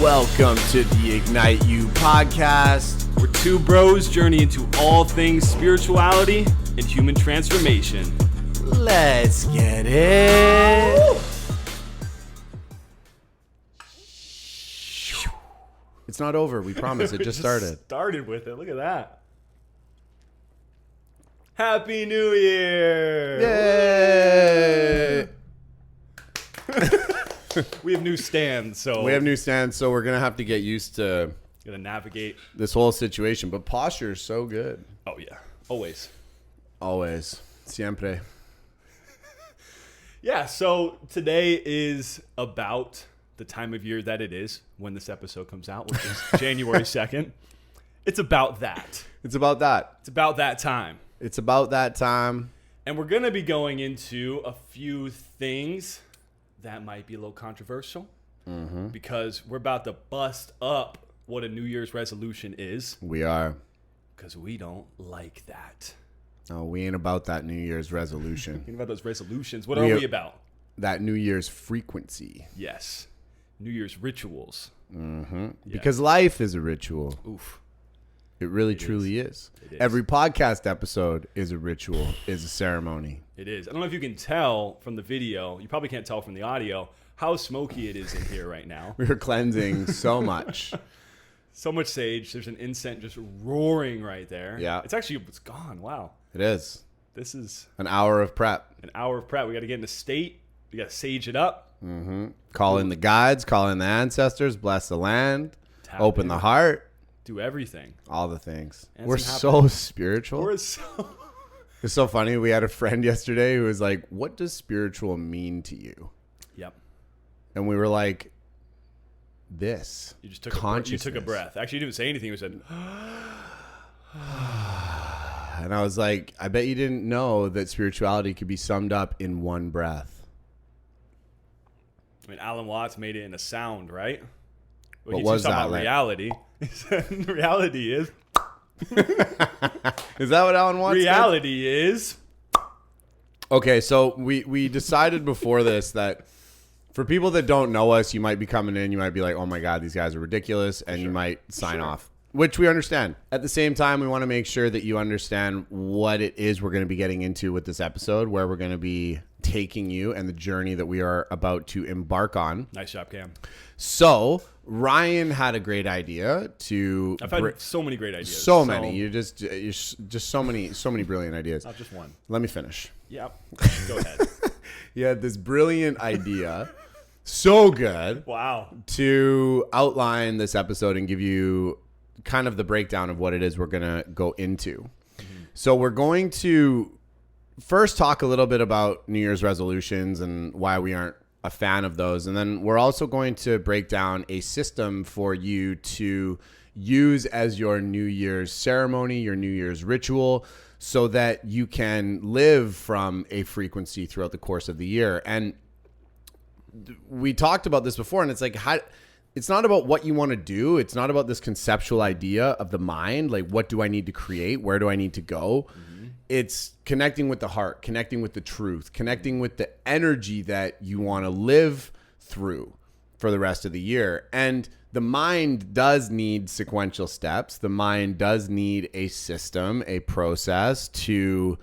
Welcome to the Ignite You podcast. We're two bros journey into all things spirituality and human transformation. Let's get it. It's not over, we promise. It just started. Started with it. Look at that. Happy New Year! Yay! We have new stands, so We have new stands, so we're going to have to get used to gonna navigate. this whole situation. But posture is so good. Oh yeah, always. Always. Siempre. Yeah. So today is about the time of year that it is when this episode comes out, which is January 2nd. It's about that. It's about that. It's about that time. It's about that time. And we're going to be going into a few things that might be a little controversial because we're about to bust up what a New Year's resolution is We are. because we don't like that. Oh, we ain't about that New Year's resolution. Think about those resolutions. What We are are- we about? That New Year's frequency. Yes. New Year's rituals. Because life is a ritual. Oof. It really, truly is. It is. Every podcast episode is a ritual, is a ceremony. It is. I don't know if you can tell from the video. You probably can't tell from the audio how smoky it is in here right now. We are cleansing so much. So much sage. There's an incense just roaring right there. Yeah. It's gone. Wow. It is This is an hour of prep. an hour of prep. We got to get in a state. We got to sage it up. Call in the guides, call in the ancestors, bless the land, Tap open in. the heart, Do everything. all the things. And We're some so spiritual. We're so It's so funny. We had a friend yesterday who was like, "What does spiritual mean to you?" Yep. And we were like, "This." You just took a breath. You took a breath. Actually, you didn't say anything. You said, And I was like, I bet you didn't know that spirituality could be summed up in one breath. I mean, Alan Watts made it in a sound, right? Well, What he's was talking that about like? reality. He said, reality is. Is that what Alan wants? Reality is. Okay, so we decided before this that for people that don't know us, you might be coming in, you might be like, oh my God, these guys are ridiculous, and you might sign off, which we understand. At the same time, we want to make sure that you understand what it is we're going to be getting into with this episode, where we're going to be taking you and the journey that we are about to embark on. Nice job, Cam. So Ryan had a great idea to I've had so many great ideas. so many. You're just so many brilliant ideas. Not just one. Let me finish. Yep. Go ahead. You had this brilliant idea, so good, Wow. to outline this episode and give you kind of the breakdown of what it is we're going to go into. So we're going to first talk a little bit about New Year's resolutions and why we aren't a fan of those. And then we're also going to break down a system for you to use as your New Year's ceremony, your New Year's ritual, so that you can live from a frequency throughout the course of the year. And we talked about this before, and it's like, it's not about what you want to do. It's not about this conceptual idea of the mind. Like, what do I need to create? Where do I need to go? It's connecting with the heart, connecting with the truth, connecting with the energy that you want to live through for the rest of the year. And the mind does need sequential steps. The mind does need a system, a process to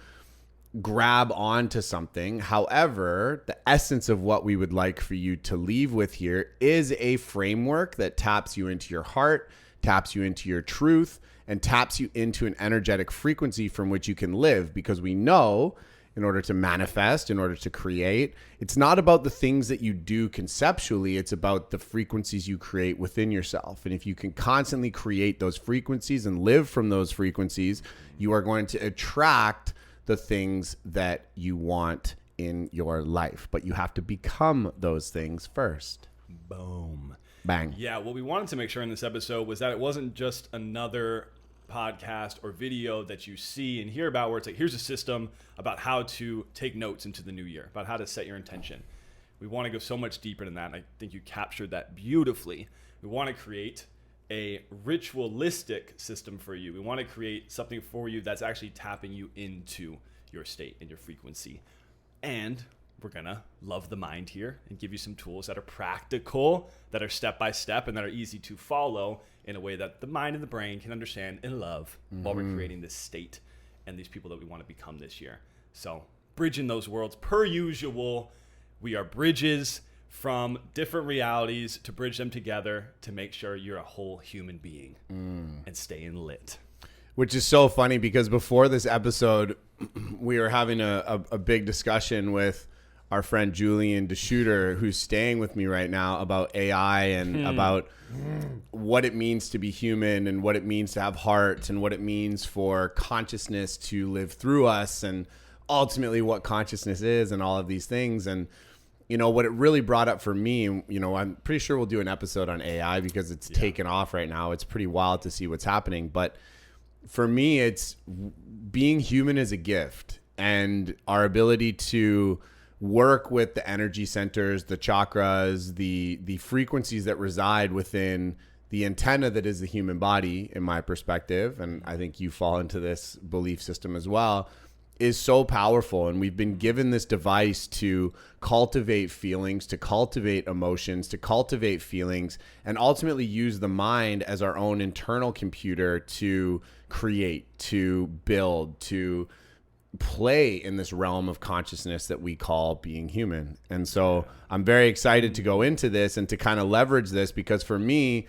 grab onto something. However, the essence of what we would like for you to leave with here is a framework that taps you into your heart, taps you into your truth, and taps you into an energetic frequency from which you can live. Because we know, in order to manifest, in order to create, it's not about the things that you do conceptually, it's about the frequencies you create within yourself. And if you can constantly create those frequencies and live from those frequencies, you are going to attract the things that you want in your life. But you have to become those things first. Boom. Bang. Yeah, what we wanted to make sure in this episode was that it wasn't just another podcast or video that you see and hear about where it's like, here's a system about how to take notes into the new year, about how to set your intention. We want to go so much deeper than that, and I think you captured that beautifully. We want to create a ritualistic system for you. We want to create something for you that's actually tapping you into your state and your frequency. And we're going to love the mind here and give you some tools that are practical, that are step by step, and that are easy to follow in a way that the mind and the brain can understand and love while we're creating this state and these people that we want to become this year. So bridging those worlds per usual. We are bridges from different realities to bridge them together to make sure you're a whole human being and staying lit. Which is so funny because before this episode, we were having a big discussion with our friend Julian DeShooter, who's staying with me right now, about AI and about what it means to be human and what it means to have hearts and what it means for consciousness to live through us and ultimately what consciousness is and all of these things. And, you know, what it really brought up for me, you know, I'm pretty sure we'll do an episode on AI because it's taken off right now. It's pretty wild to see what's happening. But for me, it's being human is a gift, and our ability to work with the energy centers, the chakras, the frequencies that reside within the antenna that is the human body, in my perspective, and I think you fall into this belief system as well, is so powerful. And we've been given this device to cultivate feelings, to cultivate emotions, to cultivate feelings, and ultimately use the mind as our own internal computer to create, to build, to play in this realm of consciousness that we call being human. And so I'm very excited to go into this and to kind of leverage this, because for me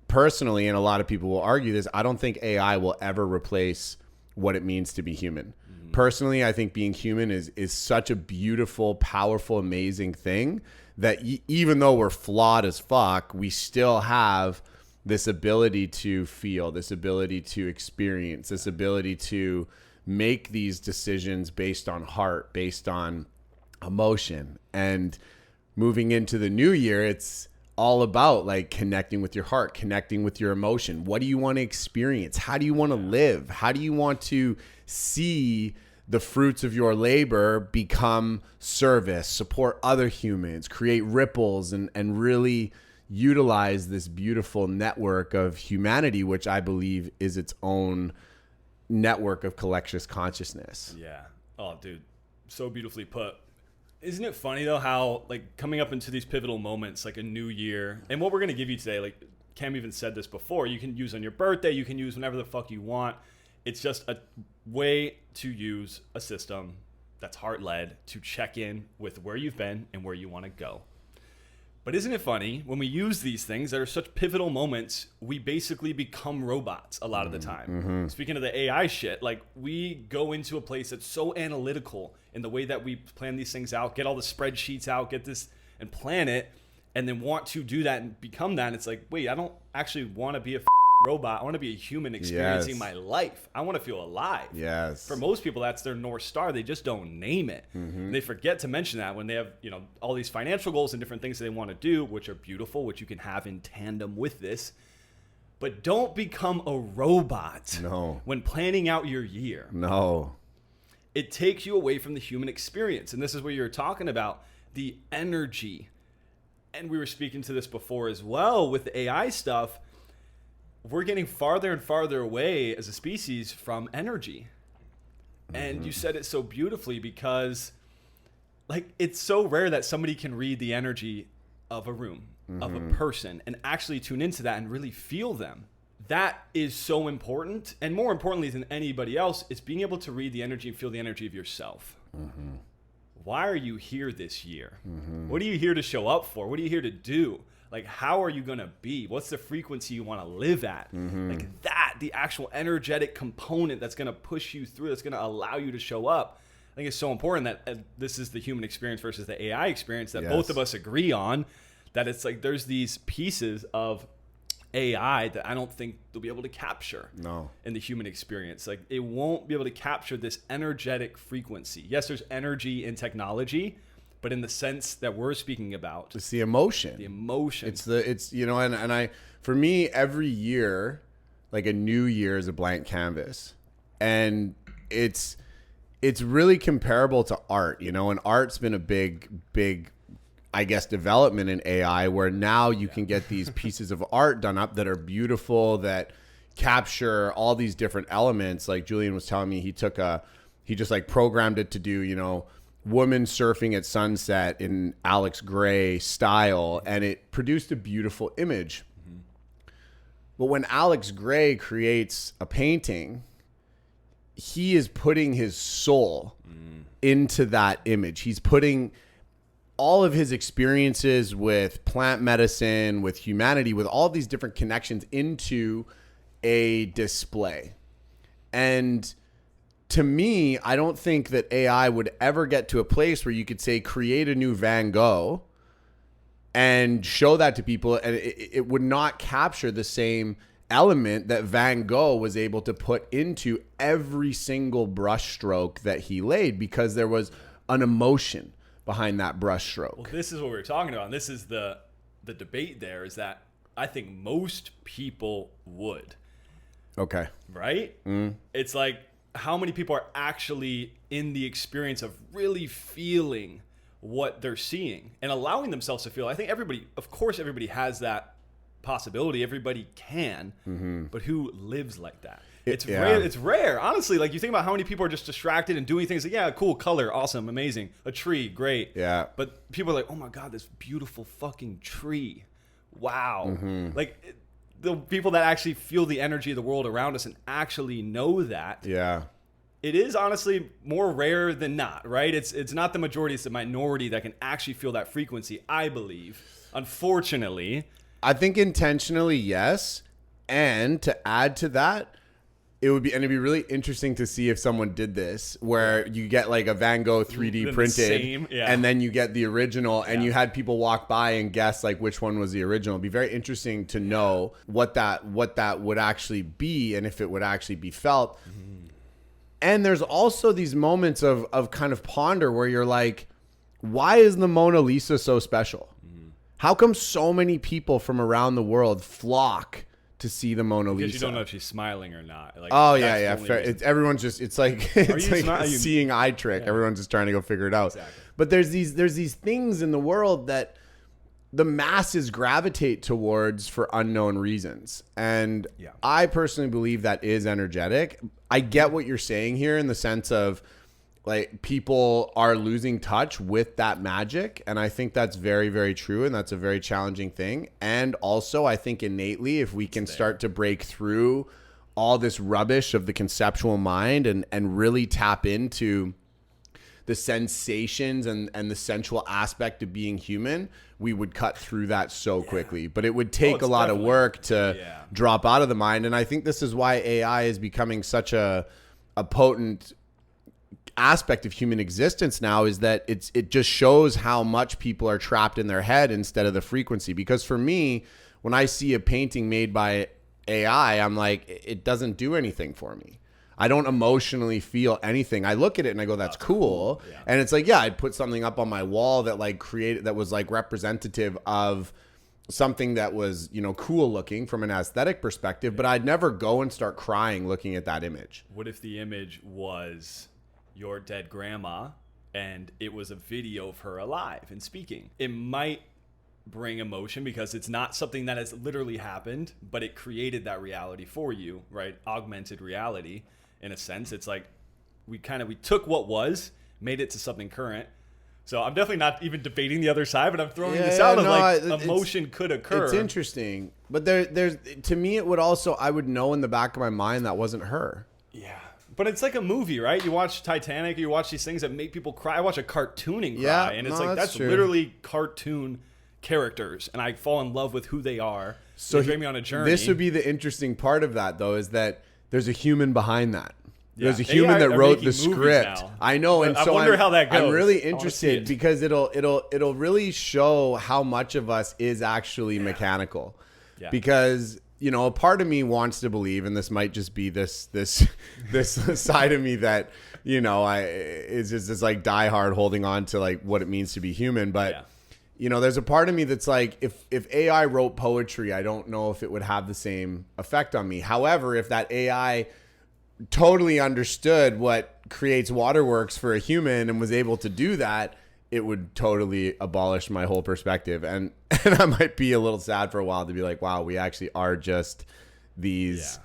personally, and a lot of people will argue this, I don't think AI will ever replace what it means to be human. Personally, I think being human is such a beautiful, powerful, amazing thing that even though we're flawed as fuck, we still have this ability to feel, this ability to experience, this ability to make these decisions based on heart, based on emotion. And moving into the new year, it's all about like connecting with your heart, connecting with your emotion. What do you want to experience? How do you want to live? How do you want to see the fruits of your labor become service, support other humans, create ripples, and really utilize this beautiful network of humanity, which I believe is its own network of collective consciousness. Yeah. Oh, dude, so beautifully put. Isn't it funny though how like coming up into these pivotal moments, like a new year, and what we're gonna give you today, like Cam even said this before, you can use on your birthday, you can use whenever the fuck you want. It's just a way to use a system that's heart-led to check in with where you've been and where you want to go. But isn't it funny, when we use these things that are such pivotal moments, we basically become robots a lot of the time. Speaking of the AI shit, like we go into a place that's so analytical in the way that we plan these things out, get all the spreadsheets out, get this and plan it, and then want to do that and become that. And it's like, wait, I don't actually want to be a robot. I want to be a human experiencing my life. I want to feel alive. Yes. For most people, that's their North Star. They just don't name it. They forget to mention that when they have, you know, all these financial goals and different things that they want to do, which are beautiful, which you can have in tandem with this. But don't become a robot when planning out your year. No. It takes you away from the human experience. And this is where you're talking about the energy. And we were speaking to this before as well with the AI stuff. We're getting farther and farther away as a species from energy. And you said it so beautifully, because like it's so rare that somebody can read the energy of a room, of a person, and actually tune into that and really feel them. That is so important. And more importantly than anybody else, it's being able to read the energy and feel the energy of yourself. Why are you here this year? What are you here to show up for? What are you here to do? Like, how are you going to be? What's the frequency you want to live at? Like that, the actual energetic component that's going to push you through, that's going to allow you to show up. I think it's so important that this is the human experience versus the AI experience that both of us agree on, that it's like there's these pieces of AI that I don't think they'll be able to capture in the human experience. Like it won't be able to capture this energetic frequency. Yes, there's energy in technology, but in the sense that we're speaking about, it's the emotion. The emotion. It's you know, and I, for me, every year, like a new year is a blank canvas, and it's really comparable to art, you know. And art's been a big, I guess, development in AI, where now you can get these pieces of art done up that are beautiful, that capture all these different elements. Like Julian was telling me, he just like programmed it to do, you know, woman surfing at sunset in Alex Gray style, and it produced a beautiful image. But when Alex Gray creates a painting, he is putting his soul into that image. He's putting all of his experiences with plant medicine, with humanity, with all these different connections into a display. And to me, I don't think that AI would ever get to a place where you could say, create a new Van Gogh and show that to people, and it would not capture the same element that Van Gogh was able to put into every single brush stroke that he laid, because there was an emotion behind that brush stroke. Well, this is what we were talking about. And this is the debate there, is that I think most people would. Okay. Right? It's like, how many people are actually in the experience of really feeling what they're seeing and allowing themselves to feel? I think everybody, of course, everybody has that possibility. Everybody can, but who lives like that? It's rare. It's rare, honestly. Like, you think about how many people are just distracted and doing things like, yeah, cool, color, awesome, amazing, a tree, great. Yeah. But people are like, oh my God, this beautiful fucking tree. Wow. Like, the people that actually feel the energy of the world around us and actually know that. Yeah. It is honestly more rare than not, right? It's not the majority, it's the minority that can actually feel that frequency, I believe. Unfortunately. I think intentionally, yes. And to add to that, it'd be really interesting to see if someone did this, where you get like a Van Gogh 3D printed, and then you get the original, and you had people walk by and guess like which one was the original. It'd be very interesting to know what that would actually be, and if it would actually be felt. And there's also these moments of kind of ponder where you're like, why is the Mona Lisa so special? How come so many people from around the world flock to see the Mona Lisa? Because you don't know if she's smiling or not. Like, oh yeah. Fair. Everyone's just, it's like a seeing eye trick. Yeah. Everyone's just trying to go figure it out. Exactly. But there's these things in the world that the masses gravitate towards for unknown reasons. And I personally believe that is energetic. I get what you're saying here in the sense of, like, people are losing touch with that magic. And I think that's very, very true. And that's a very challenging thing. And also, I think innately, if we can start to break through all this rubbish of the conceptual mind and really tap into the sensations and the sensual aspect of being human, we would cut through that so quickly. But it would take a lot of work to drop out of the mind. And I think this is why AI is becoming such a potent aspect of human existence now, is that it just shows how much people are trapped in their head instead of the frequency. Because for me, when I see a painting made by AI, I'm like, it doesn't do anything for me. I don't emotionally feel anything. I look at it and I go, that's cool. Yeah. And it's like, I'd put something up on my wall that was like representative of something that was, cool looking from an aesthetic perspective, but I'd never go and start crying looking at that image. What if the image was your dead grandma and it was a video of her alive and speaking? It might bring emotion because it's not something that has literally happened, but it created that reality for you, right? Augmented reality. In a sense, it's like we took what was, made it to something current. So I'm definitely not even debating the other side, but I'm throwing this out of emotion could occur. It's interesting, but there's to me, it would also, I would know in the back of my mind that wasn't her. Yeah. But it's like a movie, right? You watch Titanic, you watch these things that make people cry. I watch a cartooning cry, and it's that's literally cartoon characters, and I fall in love with who they are. So they bring me on a journey. This would be the interesting part of that, though, is that there's a human behind that. There's a human that wrote the script. I know, and so I wonder how that goes. I'm really interested because it'll really show how much of us is actually mechanical. Yeah. Because a part of me wants to believe, and this might just be this side of me that is just this like diehard holding on to like what it means to be human, but. There's a part of me that's like, if AI wrote poetry, I don't know if it would have the same effect on me. However, if that AI totally understood what creates waterworks for a human and was able to do that, it would totally abolish my whole perspective. And I might be a little sad for a while to be like, wow, we actually are just these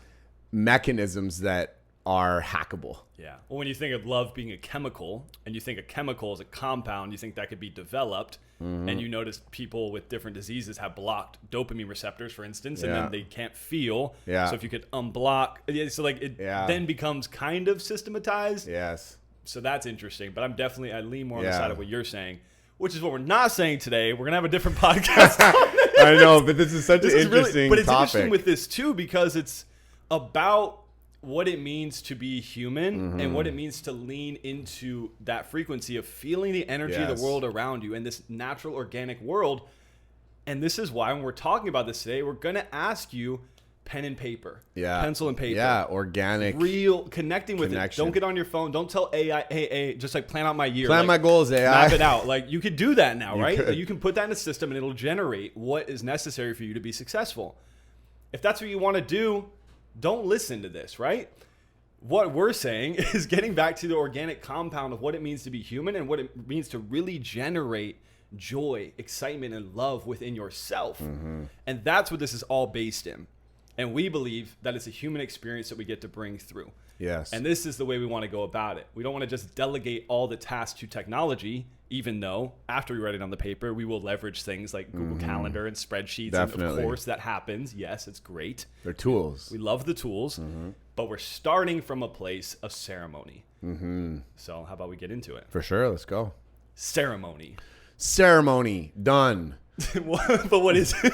mechanisms that are hackable. Yeah. Well, when you think of love being a chemical and you think a chemical is a compound, you think that could be developed. And you notice people with different diseases have blocked dopamine receptors, for instance, and then they can't feel. Yeah. So if you could unblock, so like it then becomes kind of systematized. Yes. So that's interesting. But I lean more on the side of what you're saying, which is what we're not saying today. We're going to have a different podcast. I know, but this is such an interesting but it's topic. interesting with this too, because it's about what it means to be human and what it means to lean into that frequency of feeling the energy of the world around you and this natural organic world. And this is why when we're talking about this today, we're going to ask you pen and paper, pencil and paper. Yeah, organic. Real connecting with it. Don't get on your phone. Don't tell AI, hey, just like plan out my year. Plan my goals, AI. Map it out. Like you could do that now, right? Like, you can put that in a system and it'll generate what is necessary for you to be successful. If that's what you want to do, don't listen to this, right? What we're saying is getting back to the organic compound of what it means to be human and what it means to really generate joy, excitement, and love within yourself. And that's what this is all based in. And we believe that it's a human experience that we get to bring through. Yes. And this is the way we want to go about it. We don't want to just delegate all the tasks to technology, even though after we write it on the paper, we will leverage things like Google Calendar and spreadsheets. Definitely. And of course, that happens. Yes, it's great. They're tools. We love the tools, but we're starting from a place of ceremony. So how about we get into it? For sure. Let's go. Ceremony. Ceremony. Done. But what is it?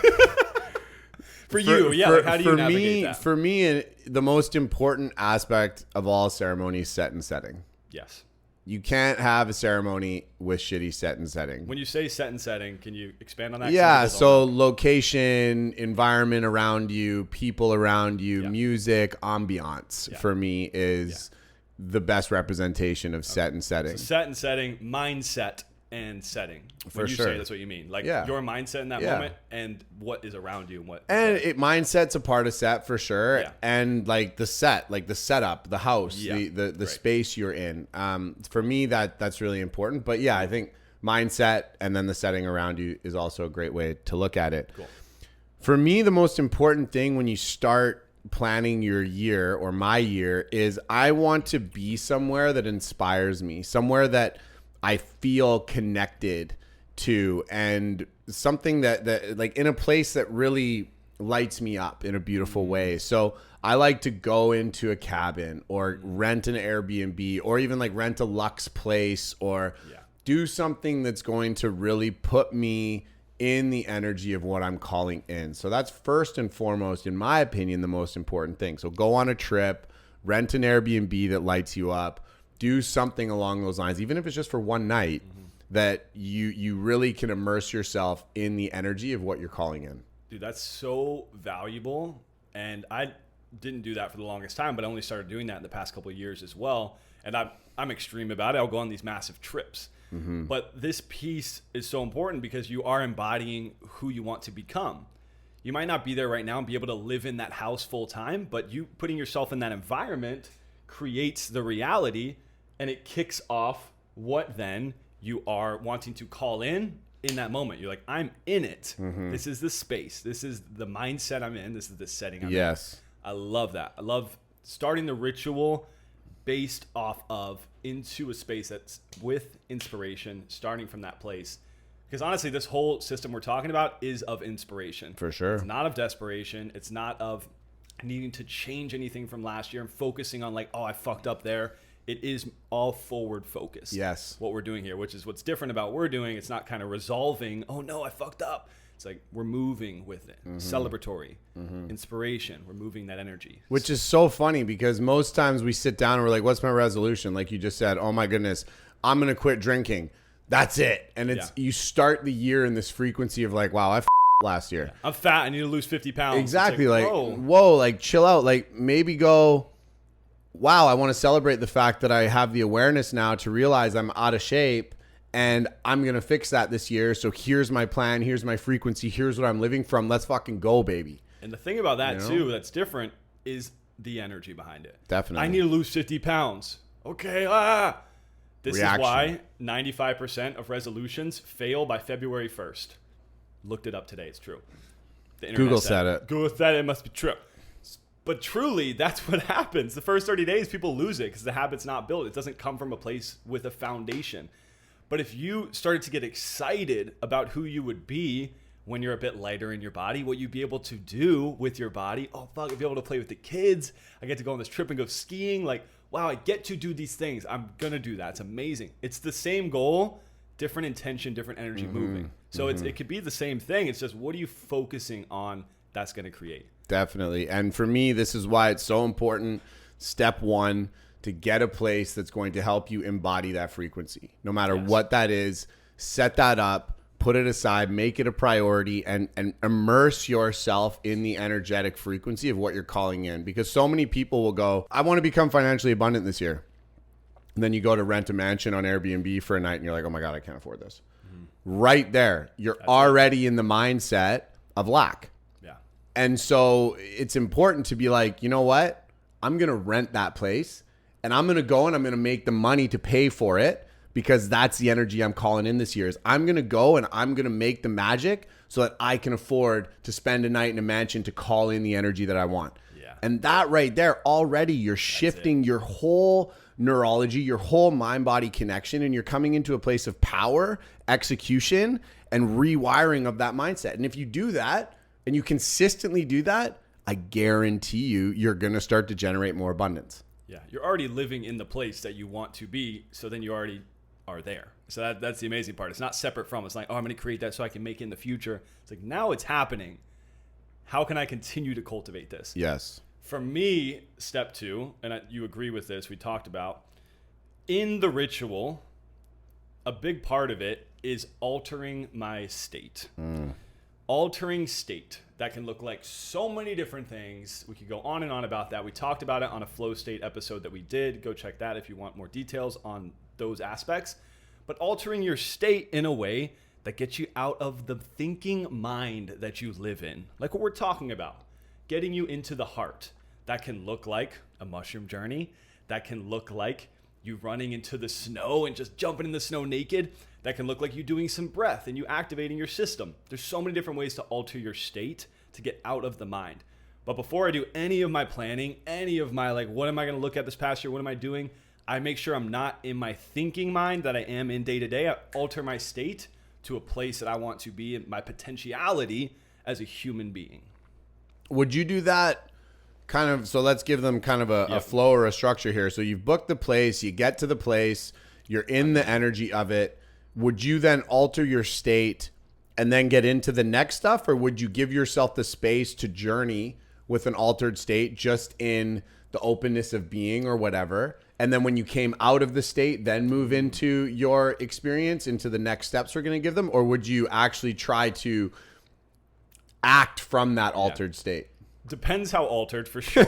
For you, like how do you navigate that? For me, the most important aspect of all ceremonies is set and setting. Yes. You can't have a ceremony with shitty set and setting. When you say set and setting, can you expand on that? Yeah, so location, environment around you, people around you, music, ambiance for me is the best representation of set and setting. So set and setting, mindset and setting. When you say that's what you mean. Like your mindset in that moment and what is around you. And mindset's a part of set for sure. Yeah. And like the set, like the setup, the house, the space you're in. For me, that's really important. But yeah, I think mindset and then the setting around you is also a great way to look at it. Cool. For me, the most important thing when you start planning your year or my year is I want to be somewhere that inspires me, somewhere that I feel connected to, and something that like in a place that really lights me up in a beautiful way. So I like to go into a cabin or rent an Airbnb or even like rent a luxe place or do something that's going to really put me in the energy of what I'm calling in. So that's first and foremost, in my opinion, the most important thing. So go on a trip, rent an Airbnb that lights you up, do something along those lines, even if it's just for one night, that you really can immerse yourself in the energy of what you're calling in. Dude, that's so valuable. And I didn't do that for the longest time, but I only started doing that in the past couple of years as well. And I'm extreme about it. I'll go on these massive trips. But this piece is so important because you are embodying who you want to become. You might not be there right now and be able to live in that house full time, but you putting yourself in that environment creates the reality. And it kicks off what then you are wanting to call in that moment. You're like, I'm in it. This is the space. This is the mindset I'm in. This is the setting I'm in. I love that. I love starting the ritual based off of into a space that's with inspiration, starting from that place. Because honestly, this whole system we're talking about is of inspiration. For sure. It's not of desperation. It's not of needing to change anything from last year and focusing on like, oh, I fucked up there. It is all forward focused. Yes. What we're doing here, which is what's different about what we're doing. It's not kind of resolving, oh no, I fucked up. It's like we're moving with it. Celebratory, inspiration. We're moving that energy. Which is so funny because most times we sit down and we're like, what's my resolution? Like you just said, oh my goodness, I'm going to quit drinking. That's it. And it's you start the year in this frequency of like, wow, I last year. I'm fat. I need to lose 50 pounds. Exactly. Like, whoa, like chill out. Like maybe go, wow, I want to celebrate the fact that I have the awareness now to realize I'm out of shape and I'm going to fix that this year. So here's my plan. Here's my frequency. Here's what I'm living from. Let's fucking go, baby. And the thing about that too, that's different is the energy behind it. Definitely. I need to lose 50 pounds. Okay. This is why 95% of resolutions fail by February 1st. Looked it up today. It's true. Google said it. Google said it must be true. But truly, that's what happens. The first 30 days, people lose it because the habit's not built. It doesn't come from a place with a foundation. But if you started to get excited about who you would be when you're a bit lighter in your body, what you'd be able to do with your body. Oh, fuck, I'd be able to play with the kids. I get to go on this trip and go skiing. Like, wow, I get to do these things. I'm going to do that. It's amazing. It's the same goal, different intention, different energy moving. So it could be the same thing. It's just, what are you focusing on that's going to create? Definitely. And for me, this is why it's so important. Step one, to get a place that's going to help you embody that frequency. No matter what that is, set that up, put it aside, make it a priority, and immerse yourself in the energetic frequency of what you're calling in. Because so many people will go, I want to become financially abundant this year. And then you go to rent a mansion on Airbnb for a night and you're like, oh my God, I can't afford this. Right there, you're already in the mindset of lack. Yeah. And so it's important to be like, you know what? I'm going to rent that place and I'm going to go and I'm going to make the money to pay for it, because that's the energy I'm calling in this year. Is I'm going to go and I'm going to make the magic so that I can afford to spend a night in a mansion to call in the energy that I want. Yeah. And that right there, already you're shifting your whole neurology, your whole mind-body connection, and you're coming into a place of power, execution, and rewiring of that mindset. And if you do that and you consistently do that, I guarantee you're going to start to generate more abundance. Yeah, you're already living in the place that you want to be, so then you already are there. So that's the amazing part. It's not separate from. It's like, oh, I'm going to create that so I can make it in the future. It's like, now it's happening. How can I continue to cultivate this? Yes. For me, step two, and you agree with this, we talked about, in the ritual, a big part of it is altering my state. Altering state. That can look like so many different things. We could go on and on about that. We talked about it on a flow state episode that we did. Go check that if you want more details on those aspects. But altering your state in a way that gets you out of the thinking mind that you live in. Like what we're talking about. Getting you into the heart. That can look like a mushroom journey. That can look like you running into the snow and just jumping in the snow naked. That can look like you doing some breath and you activating your system. There's so many different ways to alter your state to get out of the mind. But before I do any of my planning, any of my like, what am I going to look at this past year? What am I doing? I make sure I'm not in my thinking mind that I am in day to day. I alter my state to a place that I want to be in, my potentiality as a human being. Would you do that kind of, so let's give them kind of a flow or a structure here. So you've booked the place, you get to the place, you're in the energy of it. Would you then alter your state and then get into the next stuff? Or would you give yourself the space to journey with an altered state just in the openness of being or whatever? And then when you came out of the state, then move into your experience, into the next steps we're going to give them? Or would you actually try to act from that altered state? Depends how altered, for sure.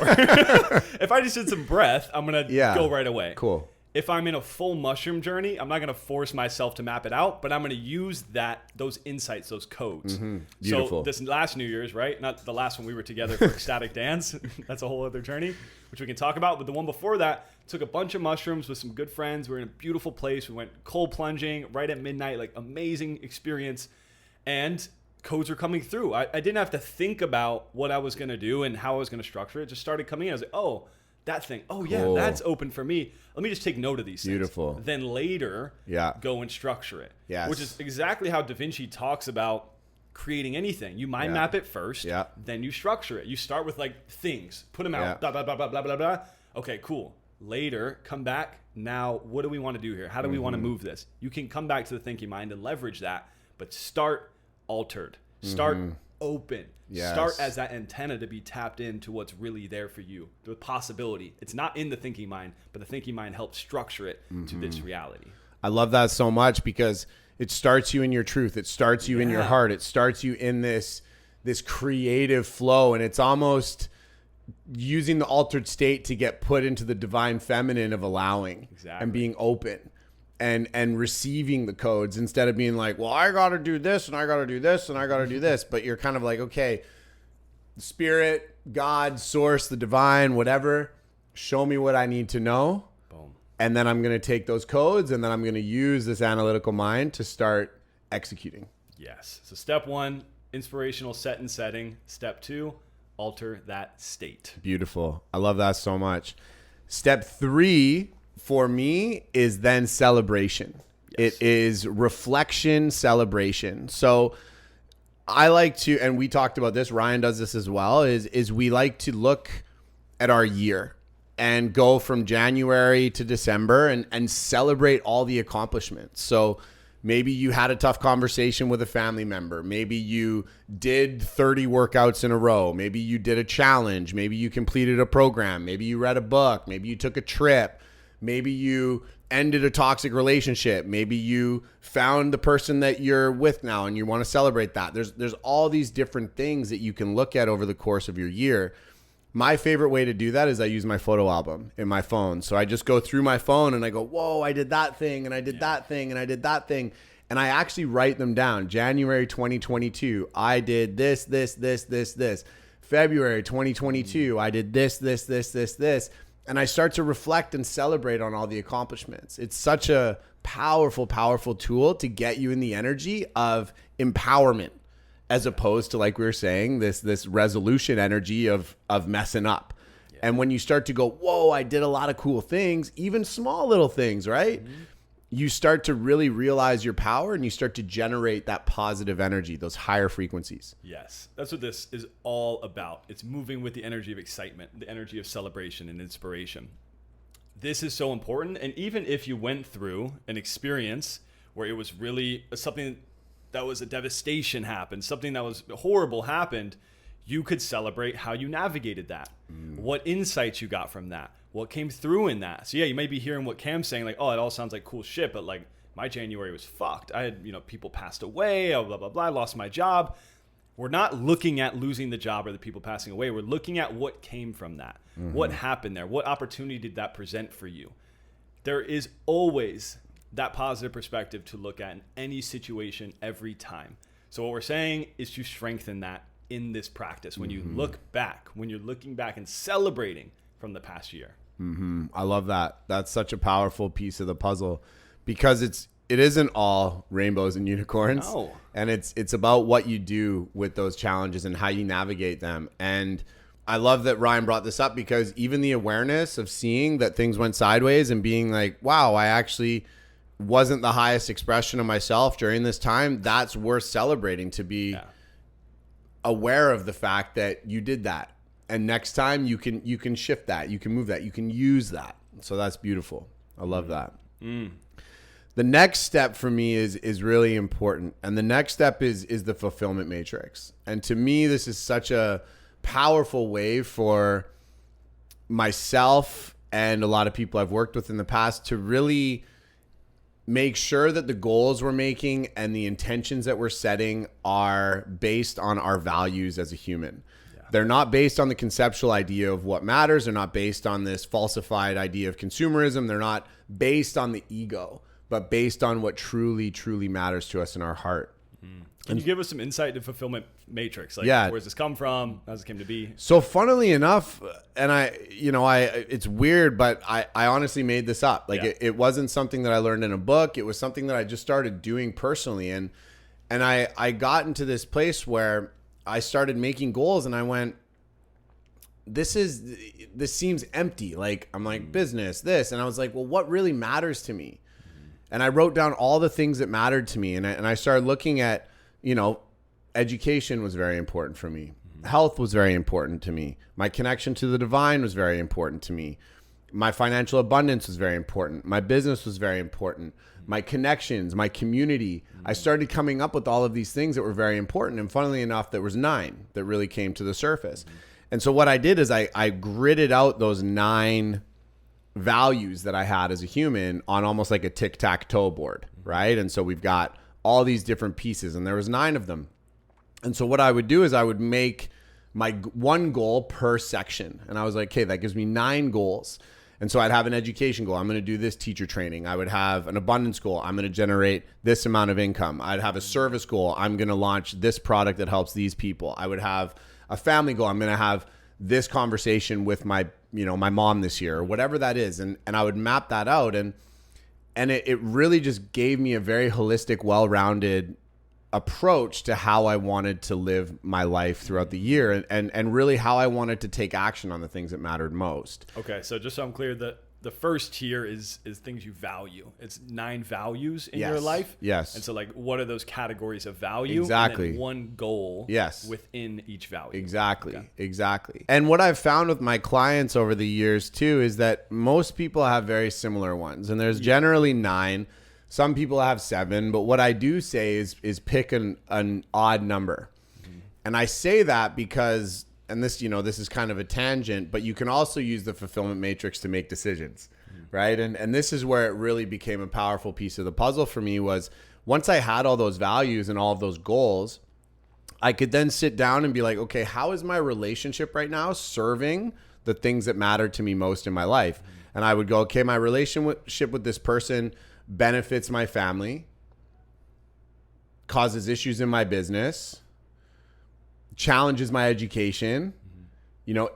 If I just did some breath, I'm going to go right away. Cool. If I'm in a full mushroom journey, I'm not going to force myself to map it out, but I'm going to use those insights, those codes. Beautiful. So this last New Year's, right? Not the last one we were together for Ecstatic Dance. That's a whole other journey, which we can talk about. But the one before that, took a bunch of mushrooms with some good friends. We were in a beautiful place. We went cold plunging right at midnight, like amazing experience. And codes were coming through. I didn't have to think about what I was going to do and how I was going to structure it. It just started coming in. I was like, oh, that thing. Oh, yeah, cool. That's open for me. Let me just take note of these things. Beautiful. Then later, go and structure it. Yes. Which is exactly how Da Vinci talks about creating anything. You mind map it first, then you structure it. You start with like things, put them out, blah, blah, blah, blah, blah, blah, blah. Okay, cool. Later, come back. Now, what do we want to do here? How do we want to move this? You can come back to the thinking mind and leverage that, but start altered. Start open. Yes. Start as that antenna to be tapped into what's really there for you. The possibility. It's not in the thinking mind, but the thinking mind helps structure it to this reality. I love that so much because it starts you in your truth. It starts you in your heart. It starts you in this creative flow. And it's almost using the altered state to get put into the divine feminine of allowing and being open. And receiving the codes instead of being like, well, I got to do this and I got to do this and I got to do this. But you're kind of like, okay, spirit, God, source, the divine, whatever, show me what I need to know. Boom. And then I'm going to take those codes and then I'm going to use this analytical mind to start executing. Yes. So step one, inspirational set and setting. Step two, alter that state. Beautiful. I love that so much. Step 3 for me is then celebration. Yes. It is reflection, celebration. So I like to, and we talked about this, Ryan does this as well, is we like to look at our year and go from January to December and celebrate all the accomplishments. So maybe you had a tough conversation with a family member. Maybe you did 30 workouts in a row. Maybe you did a challenge. Maybe you completed a program. Maybe you read a book. Maybe you took a trip. Maybe you ended a toxic relationship. Maybe you found the person that you're with now and you want to celebrate that. There's all these different things that you can look at over the course of your year. My favorite way to do that is I use my photo album in my phone. So I just go through my phone and I go, whoa, I did that thing and I did that thing and I did that thing. And I actually write them down. January 2022, I did this. February 2022, I did this. And I start to reflect and celebrate on all the accomplishments. It's such a powerful, powerful tool to get you in the energy of empowerment, as opposed to, like we were saying, this resolution energy of messing up. Yeah. And when you start to go, whoa, I did a lot of cool things, even small little things, right? Mm-hmm. You start to really realize your power and you start to generate that positive energy, those higher frequencies. Yes, that's what this is all about. It's moving with the energy of excitement, the energy of celebration and inspiration. This is so important. And even if you went through an experience where it was really something that was a devastation happened, something that was horrible happened, you could celebrate how you navigated that, what insights you got from that, what came through in that. So yeah, you might be hearing what Cam's saying, like, oh, it all sounds like cool shit, but like my January was fucked. I had, people passed away, blah, blah, blah, I lost my job. We're not looking at losing the job or the people passing away. We're looking at what came from that. Mm-hmm. What happened there? What opportunity did that present for you? There is always that positive perspective to look at in any situation every time. So what we're saying is to strengthen that in this practice. When you look back, when you're looking back and celebrating from the past year. Mm-hmm. I love that. That's such a powerful piece of the puzzle because it isn't all rainbows and unicorns. No. And it's about what you do with those challenges and how you navigate them. And I love that Ryan brought this up because even the awareness of seeing that things went sideways and being like, wow, I actually wasn't the highest expression of myself during this time, that's worth celebrating, to be aware of the fact that you did that. And next time you can shift that, you can move that, you can use that. So that's beautiful. I love that. The next step for me is really important. And the next step is the fulfillment matrix. And to me, this is such a powerful way for myself and a lot of people I've worked with in the past to really make sure that the goals we're making and the intentions that we're setting are based on our values as a human. Yeah. They're not based on the conceptual idea of what matters. They're not based on this falsified idea of consumerism. They're not based on the ego, but based on what truly, truly matters to us in our heart. Can you give us some insight to fulfillment matrix? Like, where's this come from? How's it came to be? So funnily enough, and it's weird, but I honestly made this up. Like it wasn't something that I learned in a book. It was something that I just started doing personally. And I got into this place where I started making goals and I went, this seems empty. Like I'm like business, this. And I was like, well, what really matters to me? And I wrote down all the things that mattered to me. And I started looking at, education was very important for me. Health was very important to me. My connection to the divine was very important to me. My financial abundance was very important. My business was very important. My connections, my community. I started coming up with all of these things that were very important. And funnily enough, there was 9 that really came to the surface. And so what I did is I gridded out those 9 values that I had as a human on almost like a tic-tac-toe board, right? And so we've got all these different pieces, and there was 9 of them. And so what I would do is I would make my one goal per section. And I was like, okay, that gives me 9 goals. And so I'd have an education goal. I'm going to do this teacher training. I would have an abundance goal. I'm going to generate this amount of income. I'd have a service goal. I'm going to launch this product that helps these people. I would have a family goal. I'm going to have this conversation with my mom this year, or whatever that is. And I would map that out. And it really just gave me a very holistic, well-rounded approach to how I wanted to live my life throughout the year, and really how I wanted to take action on the things that mattered most. Okay, so just so I'm clear, the first tier is things you value. It's 9 values in your life. Yes. And so like, what are those categories of value? Exactly. And then one goal. Yes. Within each value. Exactly. Okay. Exactly. And what I've found with my clients over the years too is that most people have very similar ones, and there's generally 9. Some people have 7, but what I do say is pick an odd number. And I say that because, and this, this is kind of a tangent, but you can also use the fulfillment matrix to make decisions, right? And this is where it really became a powerful piece of the puzzle for me. Was once I had all those values and all of those goals, I could then sit down and be like, okay, how is my relationship right now serving the things that matter to me most in my life? And I would go, okay, my relationship with this person benefits my family, causes issues in my business, challenges my education,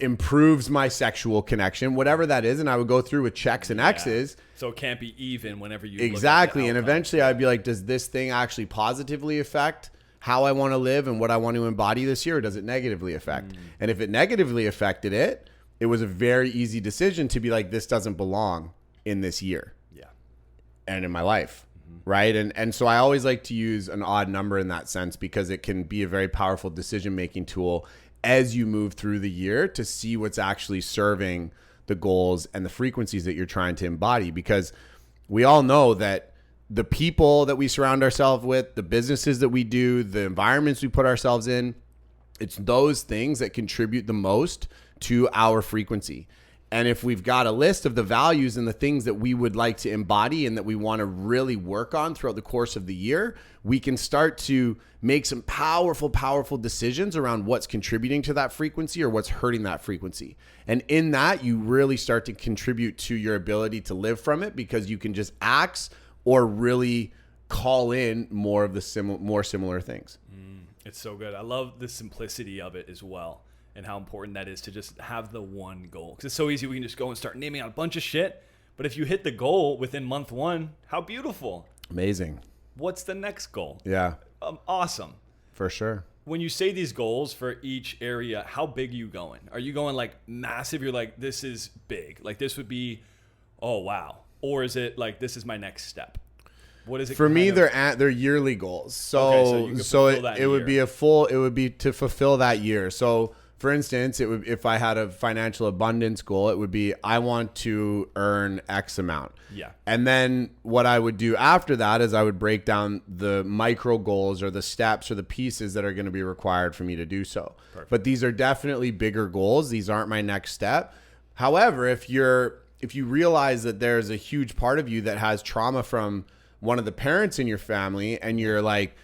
improves my sexual connection, whatever that is. And I would go through with checks and X's. So it can't be even whenever you Exactly. Look at And eventually I'd be like, does this thing actually positively affect how I want to live and what I want to embody this year, or does it negatively affect? And if it negatively affected it, it was a very easy decision to be like, this doesn't belong in this year. Yeah. And in my life. Right. And so I always like to use an odd number in that sense, because it can be a very powerful decision-making tool as you move through the year to see what's actually serving the goals and the frequencies that you're trying to embody. Because we all know that the people that we surround ourselves with, the businesses that we do, the environments we put ourselves in, it's those things that contribute the most to our frequency. And if we've got a list of the values and the things that we would like to embody and that we want to really work on throughout the course of the year, we can start to make some powerful, powerful decisions around what's contributing to that frequency or what's hurting that frequency. And in that, you really start to contribute to your ability to live from it, because you can just act or really call in more of the more similar things. It's so good. I love the simplicity of it as well, and how important that is to just have the one goal. Because it's so easy. We can just go and start naming out a bunch of shit. But if you hit the goal within month 1, how beautiful. Amazing. What's the next goal? Yeah. Awesome. For sure. When you say these goals for each area, how big are you going? Are you going like massive? You're like, this is big. Like this would be, oh, wow. Or is it like, this is my next step? What is it? For me, they're yearly goals. So it would be to fulfill that year. So for instance, it would, if I had a financial abundance goal, it would be, I want to earn X amount. Yeah. And then what I would do after that is I would break down the micro goals or the steps or the pieces that are going to be required for me to do so. Perfect. But these are definitely bigger goals. These aren't my next step. However, if you realize that there's a huge part of you that has trauma from one of the parents in your family, and you're like,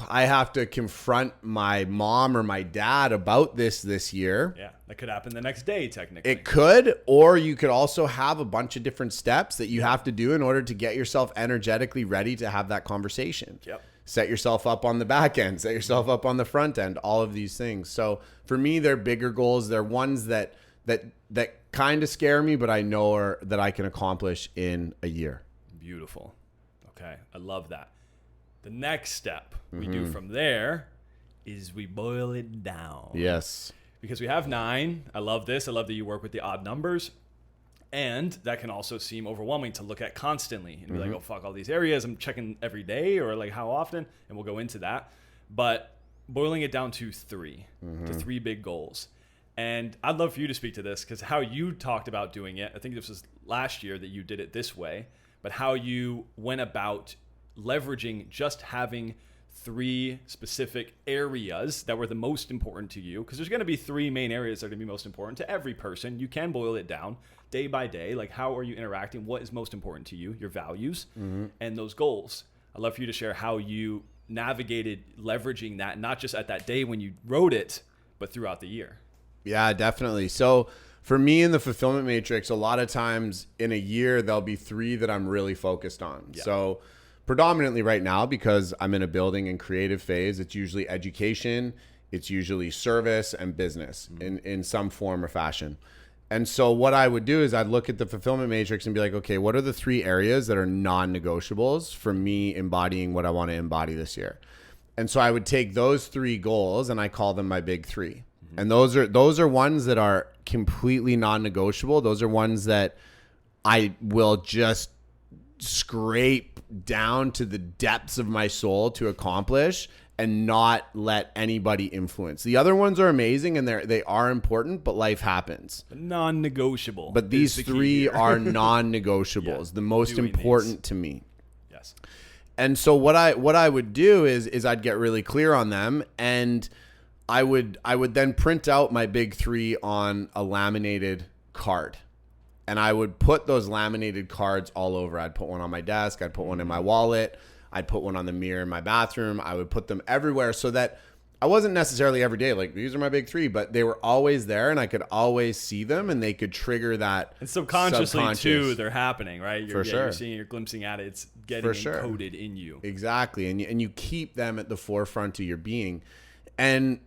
I have to confront my mom or my dad about this year. Yeah, that could happen the next day, technically. It could, or you could also have a bunch of different steps that you have to do in order to get yourself energetically ready to have that conversation. Yep. Set yourself up on the back end, set yourself up on the front end, all of these things. So for me, they're bigger goals. They're ones that kind of scare me, but I know that I can accomplish in a year. Beautiful. Okay, I love that. The next step we do from there is we boil it down. Yes. Because we have 9. I love this. I love that you work with the odd numbers. And that can also seem overwhelming to look at constantly and be like, oh, fuck, all these areas I'm checking every day, or like how often? And we'll go into that. But boiling it down to 3, to 3 big goals. And I'd love for you to speak to this, because how you talked about doing it, I think this was last year that you did it this way, but how you went about leveraging just having 3 specific areas that were the most important to you, because there's going to be 3 main areas that are going to be most important to every person. You can boil it down day by day. Like, how are you interacting? What is most important to you? Your values and those goals. I'd love for you to share how you navigated leveraging that, not just at that day when you wrote it, but throughout the year. Yeah, definitely. So for me in the fulfillment matrix, a lot of times in a year, there'll be 3 that I'm really focused on. Yeah. So predominantly right now, because I'm in a building and creative phase, it's usually education, it's usually service and business in some form or fashion. And so what I would do is I'd look at the fulfillment matrix and be like, okay, what are the 3 areas that are non-negotiables for me embodying what I want to embody this year? And so I would take those 3 goals and I call them my big 3. And those are ones that are completely non-negotiable. Those are ones that I will just scrape down to the depths of my soul to accomplish and not let anybody influence. The other ones are amazing and they are important, but life happens. Non-negotiable. But these 3 are non-negotiables, the most important to me. Yes. And so what I would do is I'd get really clear on them, and I would then print out my big 3 on a laminated card. And I would put those laminated cards all over. I'd put one on my desk. I'd put one in my wallet. I'd put one on the mirror in my bathroom. I would put them everywhere so that I wasn't necessarily every day like, these are my big 3, but they were always there and I could always see them and they could trigger that. And subconsciously too, they're happening, right? For sure. You're seeing, you're glimpsing at it. It's getting encoded in you. Exactly. And you keep them at the forefront of your being. And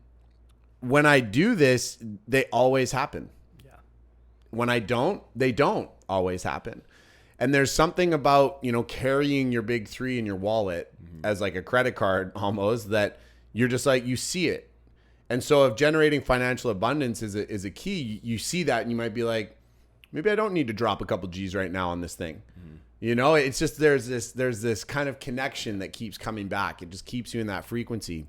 when I do this, they always happen. When I don't, they don't always happen. And there's something about, carrying your big 3 in your wallet as like a credit card almost, that you're just like, you see it. And so if generating financial abundance is a key, you see that and you might be like, maybe I don't need to drop a couple G's right now on this thing. It's just, there's this kind of connection that keeps coming back. It just keeps you in that frequency.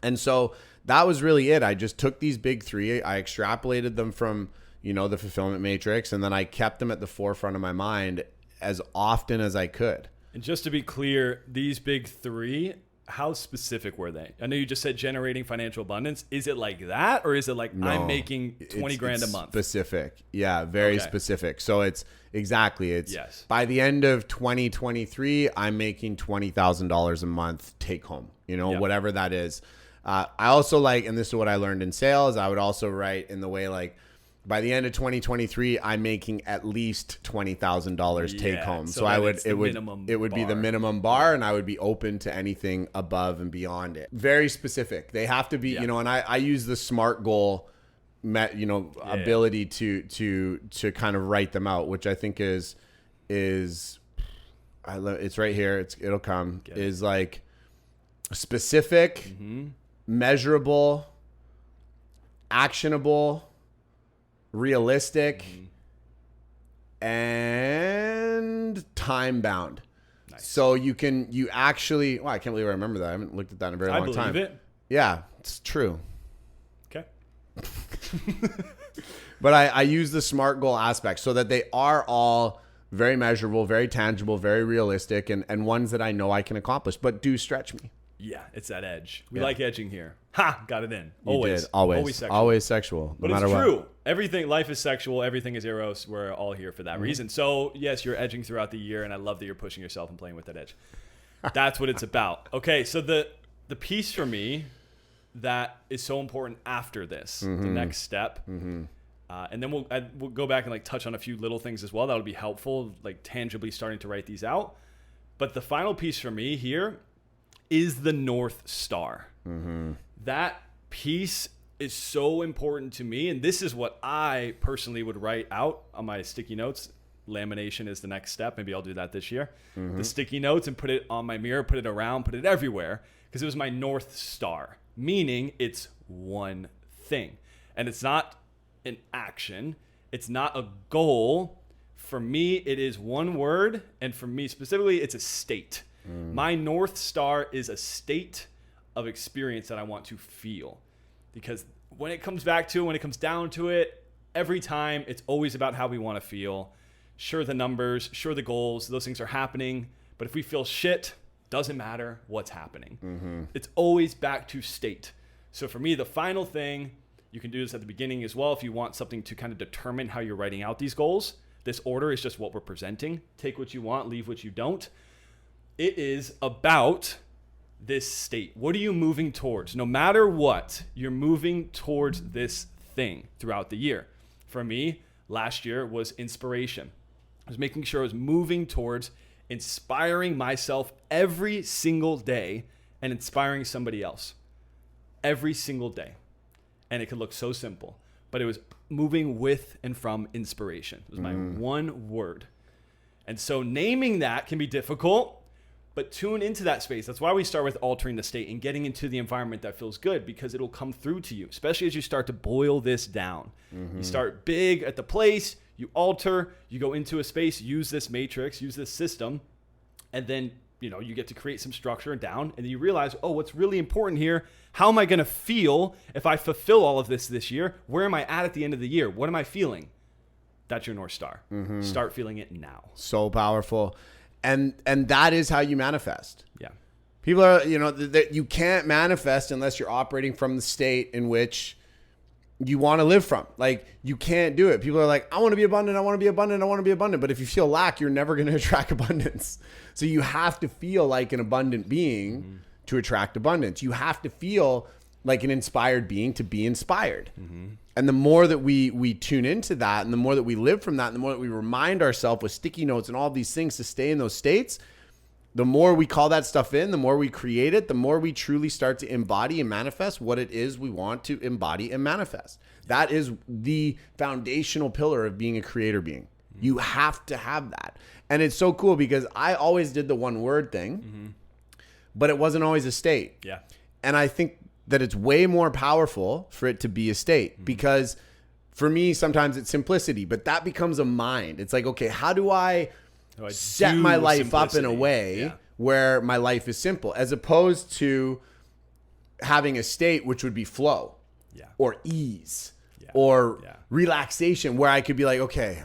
And so that was really it. I just took these big 3, I extrapolated them from, the fulfillment matrix, and then I kept them at the forefront of my mind as often as I could. And just to be clear, these big 3, how specific were they? I know you just said generating financial abundance. Is it like that, or is it like I'm making 20 grand a month? Specific. Yeah, very specific. So it's yes. By the end of 2023, I'm making $20,000 a month take home, whatever that is. I also like, and this is what I learned in sales, I would also write in the way like, by the end of 2023, I'm making at least $20,000 take home. So it would be the minimum bar, and I would be open to anything above and beyond it. Very specific. They have to be, and I use the SMART goal, ability to kind of write them out, which I think is it's right here. It'll come is like specific, measurable, actionable, realistic, and time bound. Nice. So you actually, I can't believe I remember that. I haven't looked at that in a very long time. I believe it. Yeah, it's true. Okay. But I use the SMART goal aspect so that they are all very measurable, very tangible, very realistic, and ones that I know I can accomplish, but do stretch me. Yeah, it's that edge. We like edging here. Ha! Got it in. Always. Always sexual. Always sexual. But it's true. Everything, life is sexual. Everything is eros. We're all here for that reason. So, yes, you're edging throughout the year, and I love that you're pushing yourself and playing with that edge. That's what it's about. Okay, so the piece for me that is so important after this, the next step, and then we'll go back and like touch on a few little things as well. That'll be helpful, like tangibly starting to write these out. But the final piece for me here is the North Star. That piece is so important to me, and this is what I personally would write out on my sticky notes. Lamination is the next step. Maybe I'll do that this year. The sticky notes, and put it on my mirror, put it around, put it everywhere, because it was my North Star, meaning it's one thing. And it's not an action. It's not a goal. For me, it is one word, and for me specifically, it's a state. My North Star is a state of experience that I want to feel. Because when it comes down to it, every time it's always about how we want to feel. Sure, the numbers, sure, the goals, those things are happening. But if we feel shit, doesn't matter what's happening. It's always back to state. So for me, the final thing, you can do this at the beginning as well if you want something to kind of determine how you're writing out these goals. This order is just what we're presenting. Take what you want, leave what you don't. It is about this state. What are you moving towards? No matter what, you're moving towards this thing throughout the year. For me, last year was inspiration. I was making sure I was moving towards inspiring myself every single day and inspiring somebody else every single day. And it could look so simple. but it was moving with and from inspiration. It was my one word. And so naming that can be difficult, but tune into that space. That's why we start with altering the state and getting into the environment that feels good, because it'll come through to you, especially as you start to boil this down. You start big at the place, you alter, you go into a space, use this matrix, use this system, and then you get to create some structure down, and then you realize, oh, what's really important here? How am I going to feel if I fulfill all of this year? Where am I at the end of the year? What am I feeling? That's your North Star. Start feeling it now. So powerful. And that is how you manifest. Yeah. People are, you can't manifest unless you're operating from the state in which you want to live from. Like, you can't do it. People are like, I want to be abundant. I want to be abundant. I want to be abundant. But if you feel lack, you're never going to attract abundance. So you have to feel like an abundant being to attract abundance. You have to feel like an inspired being to be inspired. And the more that we tune into that, and the more that we live from that, and the more that we remind ourselves with sticky notes and all these things to stay in those states, the more we call that stuff in, the more we create it, the more we truly start to embody and manifest what it is we want to embody and manifest. That is the foundational pillar of being a creator being. You have to have that. And it's so cool because I always did the one word thing, but it wasn't always a state. Yeah. And I think that it's way more powerful for it to be a state, because for me, sometimes it's simplicity, but that becomes a mind. It's like, okay, how do I set my life up in a way where my life is simple, as opposed to having a state, which would be flow or ease or relaxation, where I could be like, okay,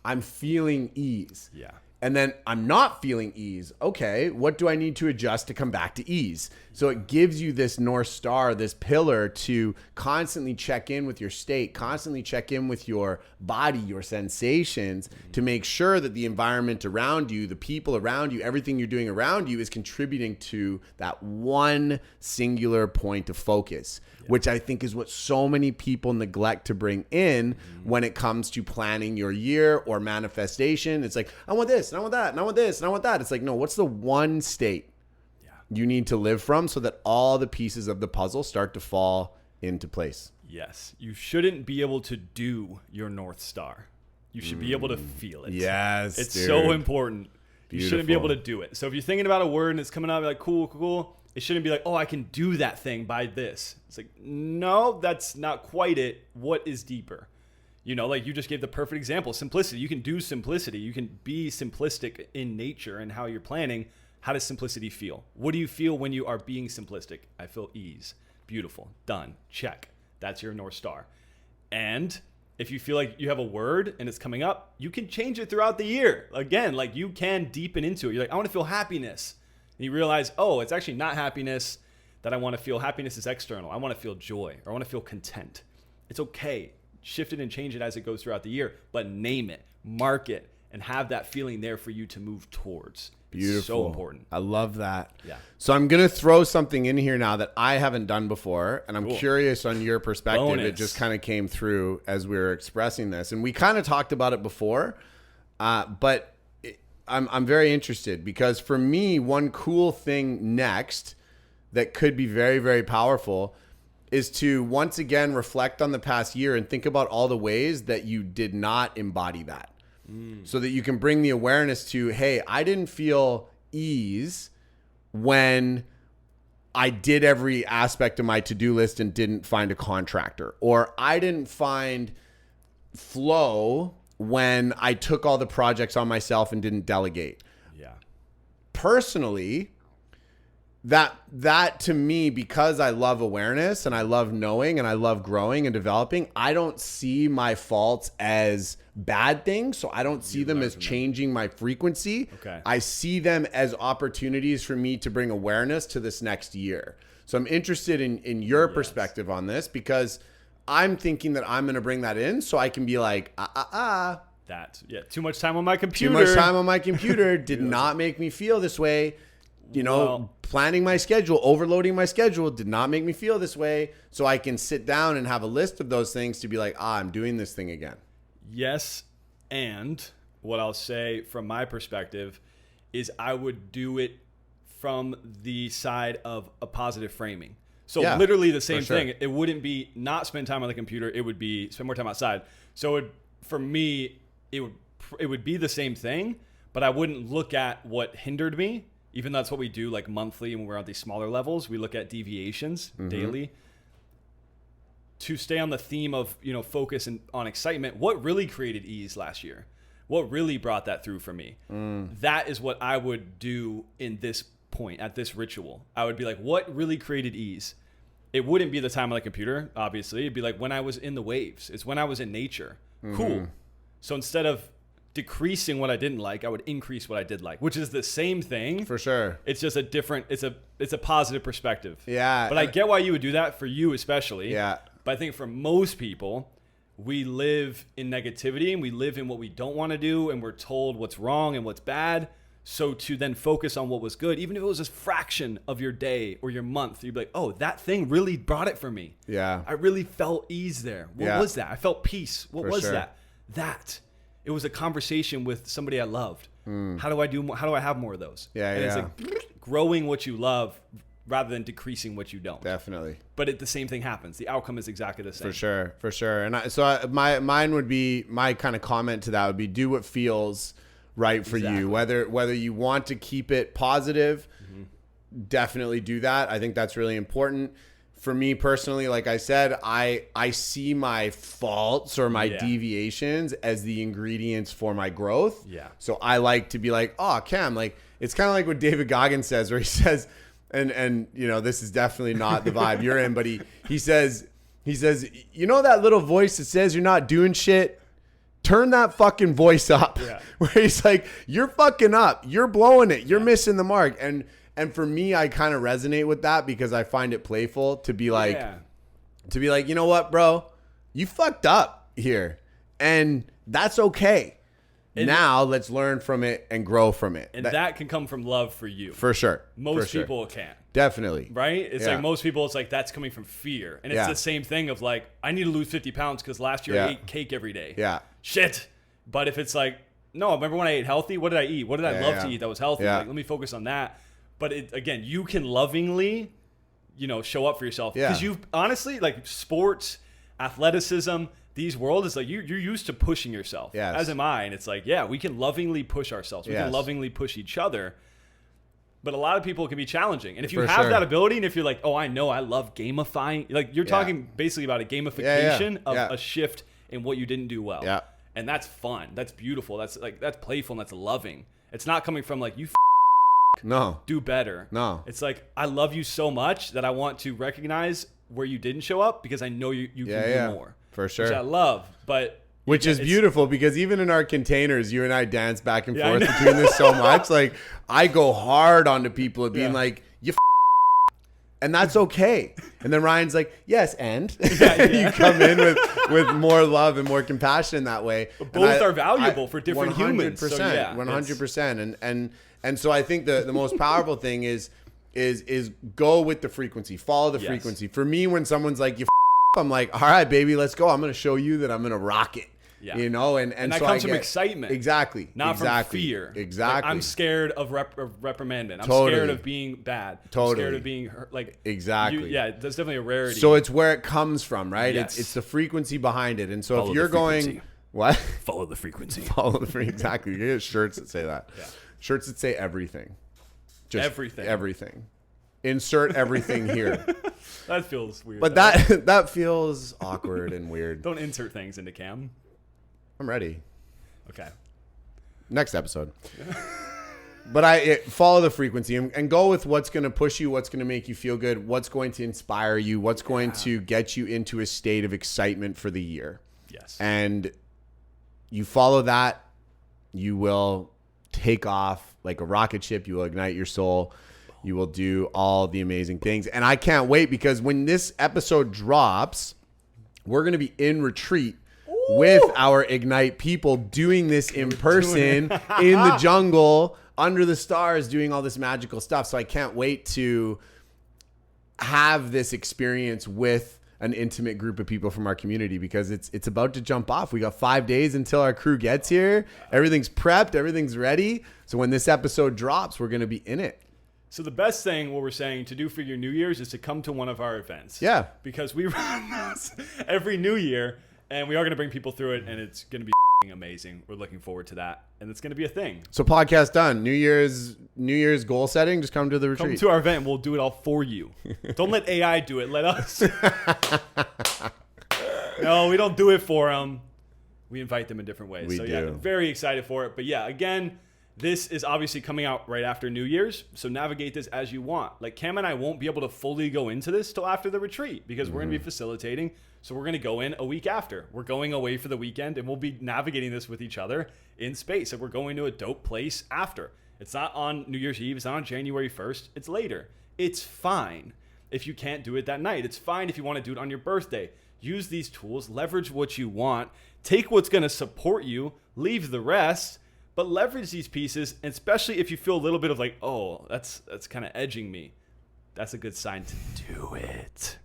I'm feeling ease. Yeah. And then I'm not feeling ease. Okay, what do I need to adjust to come back to ease? So it gives you this North Star, this pillar to constantly check in with your state, constantly check in with your body, your sensations, to make sure that the environment around you, the people around you, everything you're doing around you is contributing to that one singular point of focus, which I think is what so many people neglect to bring in when it comes to planning your year or manifestation. It's like, I want this, and I want that, and I want this, and I want that. It's like, no, what's the one state you need to live from so that all the pieces of the puzzle start to fall into place? Yes. You shouldn't be able to do your North Star. You should be able to feel it. Yes, It's dude. so important. You shouldn't be Beautiful. able to do it. So if you're thinking about a word and it's coming out, you're like, cool. It shouldn't be like, oh, I can do that thing by this. It's like, no, that's not quite it. What is deeper? Like you just gave the perfect example. Simplicity. You can do simplicity. You can be simplistic in nature and how you're planning. How does simplicity feel? What do you feel when you are being simplistic? I feel ease. Beautiful. Done. Check. That's your North Star. And if you feel like you have a word and it's coming up, you can change it throughout the year. Again, like you can deepen into it. You're like, I want to feel happiness. And you realize, oh, it's actually not happiness that I want to feel. Happiness is external. I want to feel joy, or I want to feel content. It's okay. Shift it and change it as it goes throughout the year, but name it, mark it, and have that feeling there for you to move towards. Beautiful. It's so important. I love that. Yeah. So I'm going to throw something in here now that I haven't done before, and I'm curious on your perspective. Bonus. It just kind of came through as we were expressing this, and we kind of talked about it before, but I'm very interested, because for me, one cool thing next that could be very, very powerful is to once again reflect on the past year and think about all the ways that you did not embody that. So that you can bring the awareness to, hey, I didn't feel ease when I did every aspect of my to-do list and didn't find a contractor. Or I didn't find flow when I took all the projects on myself and didn't delegate. Yeah. Personally, that to me, because I love awareness and I love knowing and I love growing and developing, I don't see my faults as bad things. So I don't see them as changing my frequency. Okay. I see them as opportunities for me to bring awareness to this next year. So I'm interested in your perspective on this, because I'm thinking that I'm going to bring that in so I can be like, That. Yeah. Too much time on my computer. too much time on my computer did not make me feel this way. Planning my schedule, overloading my schedule did not make me feel this way. So I can sit down and have a list of those things to be like, I'm doing this thing again. Yes. And what I'll say from my perspective is I would do it from the side of a positive framing. So Yeah, literally the same for sure. thing. It wouldn't be not spend time on the computer. It would be spend more time outside. So for me, it would be the same thing, but I wouldn't look at what hindered me. Even though that's what we do like monthly when we're at these smaller levels, we look at deviations daily. To stay on the theme of, focus and on excitement, what really created ease last year? What really brought that through for me? That is what I would do in this point, at this ritual. I would be like, what really created ease? It wouldn't be the time on the computer, obviously. It'd be like when I was in the waves. It's when I was in nature. Cool. So instead of decreasing what I didn't like, I would increase what I did like, which is the same thing. For sure. It's just it's a positive perspective. Yeah. But I get why you would do that, for you especially. Yeah. But I think for most people, we live in negativity and we live in what we don't want to do, and we're told what's wrong and what's bad. So to then focus on what was good, even if it was a fraction of your day or your month, you'd be like, oh, that thing really brought it for me. Yeah. I really felt ease there. What was that? I felt peace. What was sure. that? It was a conversation with somebody I loved. How do I do more? How do I have more of those? Yeah, and yeah. it's like growing what you love rather than decreasing what you don't. Definitely. But the same thing happens. The outcome is exactly the same. For sure. And mine would be, my kind of comment to that would be, do what feels right for you. Whether you want to keep it positive, definitely do that. I think that's really important. For me personally, like I said, I see my faults or my deviations as the ingredients for my growth. Yeah. So I like to be like, oh, Cam, like, it's kind of like what David Goggins says, where he says, and this is definitely not the vibe you're in, but he says, that little voice that says you're not doing shit, turn that fucking voice up. Yeah. Where he's like, you're fucking up, you're blowing it, you're missing the mark. And for me, I kind of resonate with that because I find it playful to be like, you know what, bro, you fucked up here, and that's okay. And now let's learn from it and grow from it. And that can come from love for you. For sure. Most people can't. Definitely. Right? It's like most people, it's like that's coming from fear. And it's the same thing of like, I need to lose 50 pounds because last year I ate cake every day. Yeah. Shit. But if it's like, no, remember when I ate healthy? What did I eat? What did I love to eat that was healthy? Yeah. Like, let me focus on that. But again, you can lovingly, show up for yourself. Because you honestly, like sports, athleticism, these worlds, is like you're used to pushing yourself. Yes. As am I. And it's like, we can lovingly push ourselves. We can lovingly push each other. But a lot of people can be challenging. And if you have that ability, and if you're like, oh, I know I love gamifying, like you're talking basically about a gamification of a shift in what you didn't do well. Yeah. And that's fun. That's beautiful. That's playful, and that's loving. It's not coming from like, you No. do better. No. It's like, I love you so much that I want to recognize where you didn't show up because I know you can do more. For sure. Which I love. But which is beautiful because even in our containers, you and I dance back and forth between this so much. Like, I go hard onto people of being like, you and that's okay. And then Ryan's like, yes, and you come in with more love and more compassion in that way. But both are valuable for different humans. 100%. And so I think the most powerful thing is go with the frequency, follow the frequency. For me, when someone's like, I'm like, all right, baby, let's go. I'm going to show you that I'm going to rock it. Yeah. And that so comes from excitement. Exactly. Not from fear. Exactly. Like, I'm scared of reprimanding. I'm Totally. scared of being bad. Totally. I'm scared of being hurt. Like, exactly. That's definitely a rarity. So it's where it comes from, right? Yes. It's the frequency behind it. And so Follow if you're the frequency. going, what? Follow the frequency. Follow the frequency. Exactly. You get shirts that say that. Yeah. Shirts that say everything. Just everything. Everything. Insert everything here. That feels weird. But that feels awkward and weird. Don't insert things into Cam. I'm ready. Okay. Next episode. But follow the frequency and go with what's going to push you, what's going to make you feel good, what's going to inspire you, what's going to get you into a state of excitement for the year. Yes. And you follow that, you will take off like a rocket ship. You will ignite your soul. You will do all the amazing things. And I can't wait because when this episode drops, we're going to be in retreat with our Ignite people doing this in person in the jungle under the stars, doing all this magical stuff. So I can't wait to have this experience with an intimate group of people from our community because it's about to jump off. We got 5 days until our crew gets here. Everything's prepped. Everything's ready. So when this episode drops, we're going to be in it. So the best thing, what we're saying to do for your New Year's is to come to one of our events. Yeah. Because we run this every New Year, and we are going to bring people through it, and it's going to be amazing. We're looking forward to that, and it's going to be a thing. So podcast done. New Year's goal setting. Just come to the retreat. Come to our event. We'll do it all for you. Don't let AI do it. Let us. No, we don't do it for them. We invite them in different ways. We so do. yeah, very excited for it. But yeah, again, this is obviously coming out right after New Year's. So navigate this as you want. Like Cam and I won't be able to fully go into this till after the retreat because we're going to be facilitating. So we're going to go in a week after. We're going away for the weekend and we'll be navigating this with each other in space. And we're going to a dope place after. It's not on New Year's Eve. It's not on January 1st. It's later. It's fine if you can't do it that night. It's fine if you want to do it on your birthday. Use these tools, leverage what you want, take what's going to support you, leave the rest, but leverage these pieces, and especially if you feel a little bit of like, oh, that's kind of edging me. That's a good sign to do it.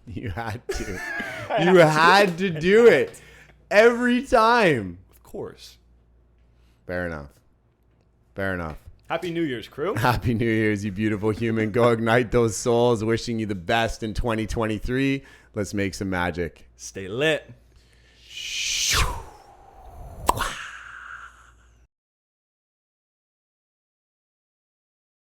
You had to. You had to do it every time. Of course. Fair enough. Fair enough. Happy New Year's, crew. Happy New Year's, you beautiful human. Go ignite those souls. Wishing you the best in 2023. Let's make some magic. Stay lit. Shoo.